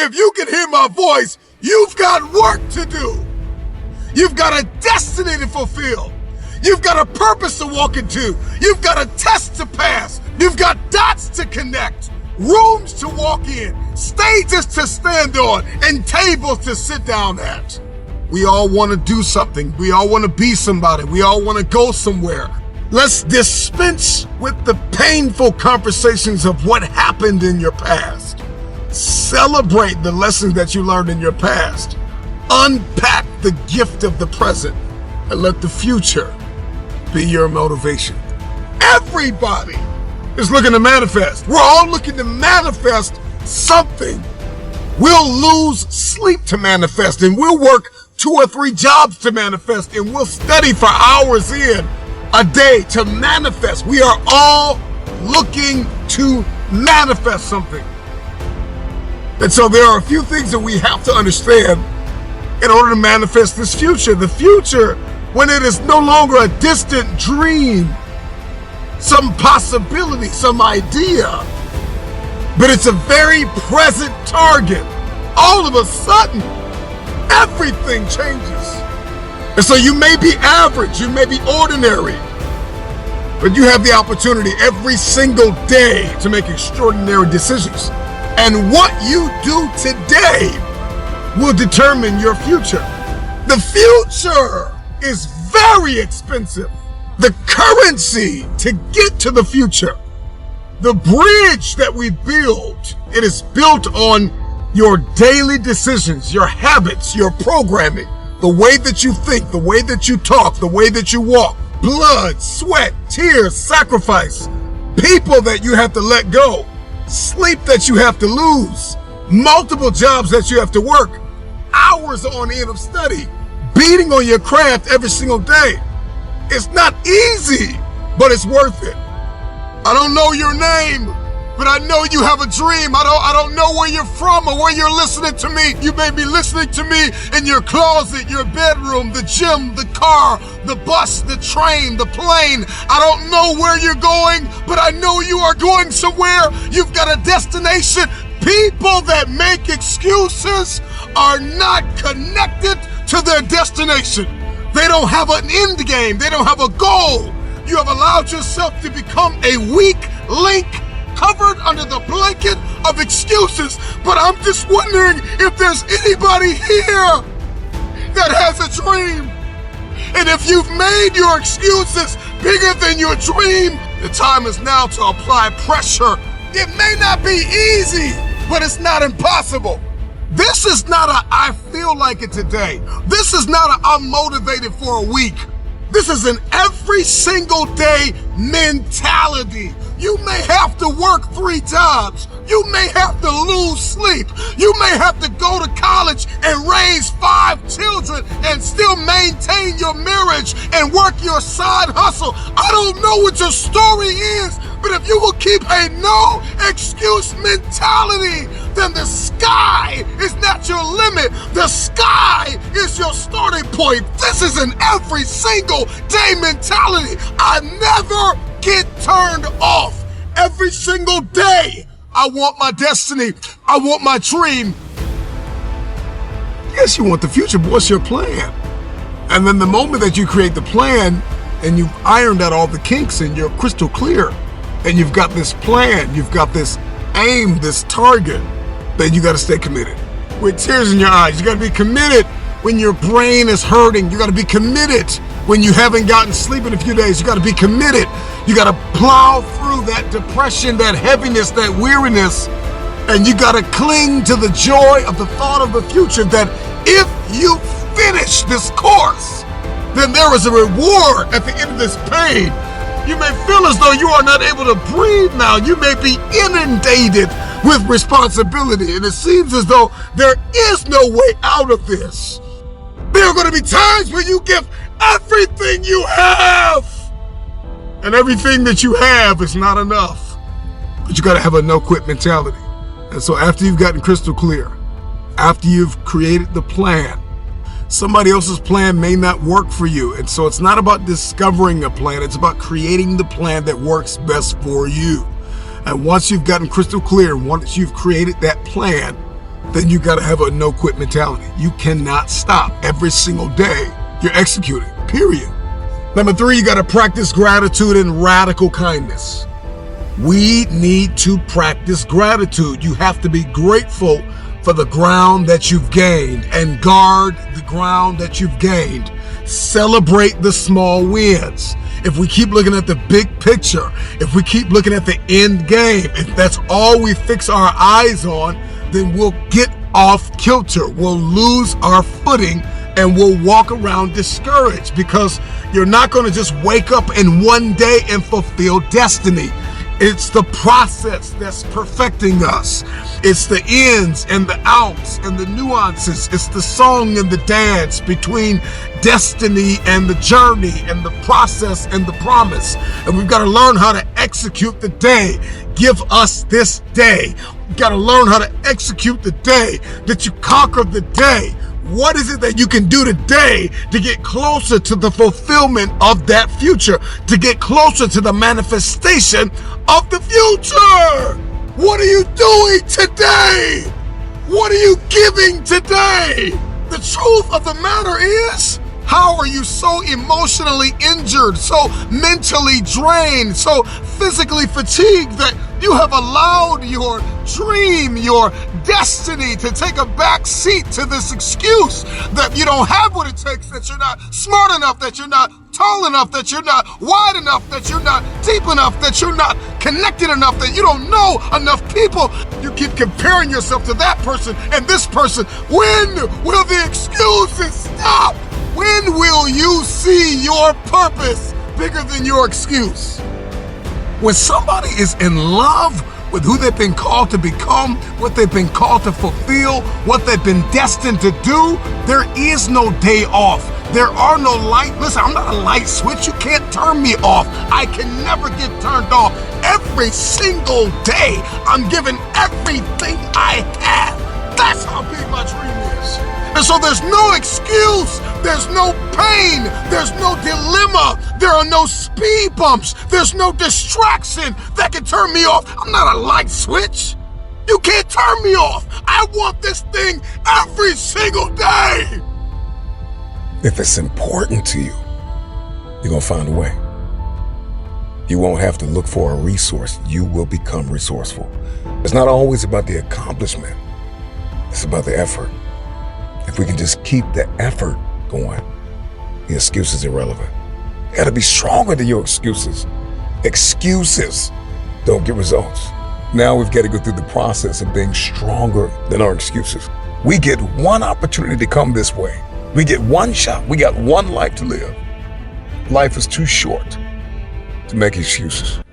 If you can hear my voice, you've got work to do. You've got a destiny to fulfill. You've got a purpose to walk into. You've got a test to pass. You've got dots to connect, rooms to walk in, stages to stand on, and tables to sit down at. We all want to do something. We all want to be somebody. We all want to go somewhere. Let's dispense with the painful conversations of what happened in your past. Celebrate the lessons that you learned in your past. Unpack the gift of the present and let the future be your motivation. Everybody is looking to manifest. We're all looking to manifest something. We'll lose sleep to manifest, and we'll work 2 or 3 jobs to manifest, and we'll study for hours in a day to manifest. We are all looking to manifest something. And so there are a few things that we have to understand in order to manifest this future. The future, when it is no longer a distant dream, some possibility, some idea, but it's a very present target. All of a sudden, everything changes. And so you may be average, you may be ordinary, but you have the opportunity every single day to make extraordinary decisions. And what you do today will determine your future. The future is very expensive. The currency to get to the future, the bridge that we build, it is built on your daily decisions, your habits, your programming, the way that you think, the way that you talk, the way that you walk, blood, sweat, tears, sacrifice, people that you have to let go, sleep that you have to lose, multiple jobs that you have to work, hours on end of study, beating on your craft every single day. It's not easy, but it's worth it. I don't know your name, but I know you have a dream. I don't know where you're from or where you're listening to me. You may be listening to me in your closet, your bedroom, the gym, the car, the bus, the train, the plane. I don't know where you're going, but I know you are going somewhere. You've got a destination. People that make excuses are not connected to their destination. They don't have an end game. They don't have a goal. You have allowed yourself to become a weak link covered under the blanket of excuses. But I'm just wondering if there's anybody here that has a dream. And if you've made your excuses bigger than your dream, the time is now to apply pressure. It may not be easy, but it's not impossible. This is not a I feel like it today. This is not a I'm motivated for a week. This is an every single day mentality. You may have to work 3 jobs. You may have to lose sleep. You may have to go to college and raise 5 children and still maintain your marriage and work your side hustle. I don't know what your story is, but if you will keep a no excuse mentality, then the sky is not your limit. The sky is your starting point. This is an every single day mentality. I never get turned off. Every single day, I want my destiny. I want my dream. Yes, you want the future, but what's your plan? And then the moment that you create the plan and you've ironed out all the kinks and you're crystal clear and you've got this plan, you've got this aim, this target, then you got to stay committed. With tears in your eyes, you got to be committed when your brain is hurting. You got to be committed when you haven't gotten sleep in a few days. You got to be committed. You got to plow through that depression, that heaviness, that weariness, and you got to cling to the joy of the thought of the future that if you finish this course, then there is a reward at the end of this pain. You may feel as though you are not able to breathe now. You may be inundated with responsibility, and it seems as though there is no way out of this. There are going to be times where you give everything you have, and everything that you have is not enough. But you got to have a no-quit mentality. And so after you've gotten crystal clear, after you've created the plan, somebody else's plan may not work for you. And so it's not about discovering a plan. It's about creating the plan that works best for you. And once you've gotten crystal clear, once you've created that plan, then you got to have a no-quit mentality. You cannot stop. Every single day, you're executing, period. Number 3, you got to practice gratitude and radical kindness. We need to practice gratitude. You have to be grateful for the ground that you've gained and guard the ground that you've gained. Celebrate the small wins. If we keep looking at the big picture, if we keep looking at the end game, if that's all we fix our eyes on, then we'll get off kilter. We'll lose our footing and we'll walk around discouraged, because you're not going to just wake up in one day and fulfill destiny. It's the process that's perfecting us. It's the ins and the outs and the nuances. It's the song and the dance between destiny and the journey and the process and the promise. And we've got to learn how to execute the day. Give us this day. We've got to learn how to execute the day, that you conquer the day. What is it that you can do today to get closer to the fulfillment of that future, to get closer to the manifestation of the future? What are you doing today? What are you giving today? The truth of the matter is, how are you so emotionally injured, so mentally drained, so physically fatigued that you have allowed your dream, your destiny to take a back seat to this excuse that you don't have what it takes, that you're not smart enough, that you're not tall enough, that you're not wide enough, that you're not deep enough, that you're not connected enough, that you don't know enough people. You keep comparing yourself to that person and this person. When will the excuses stop? When will you see your purpose bigger than your excuse? When somebody is in love with who they've been called to become, what they've been called to fulfill, what they've been destined to do, there is no day off. There are no light. Listen, I'm not a light switch. You can't turn me off. I can never get turned off. Every single day, I'm giving everything I have. That's how big my dream is. And so there's no excuse, there's no pain, there's no dilemma, there are no speed bumps, there's no distraction that can turn me off. I'm not a light switch. You can't turn me off. I want this thing every single day. If it's important to you, you're gonna find a way. You won't have to look for a resource. You will become resourceful. It's not always about the accomplishment. It's about the effort. If we can just keep the effort going, the excuse is irrelevant. You gotta be stronger than your excuses. Excuses don't get results. Now we've got to go through the process of being stronger than our excuses. We get one opportunity to come this way. We get one shot. We got one life to live. Life is too short to make excuses.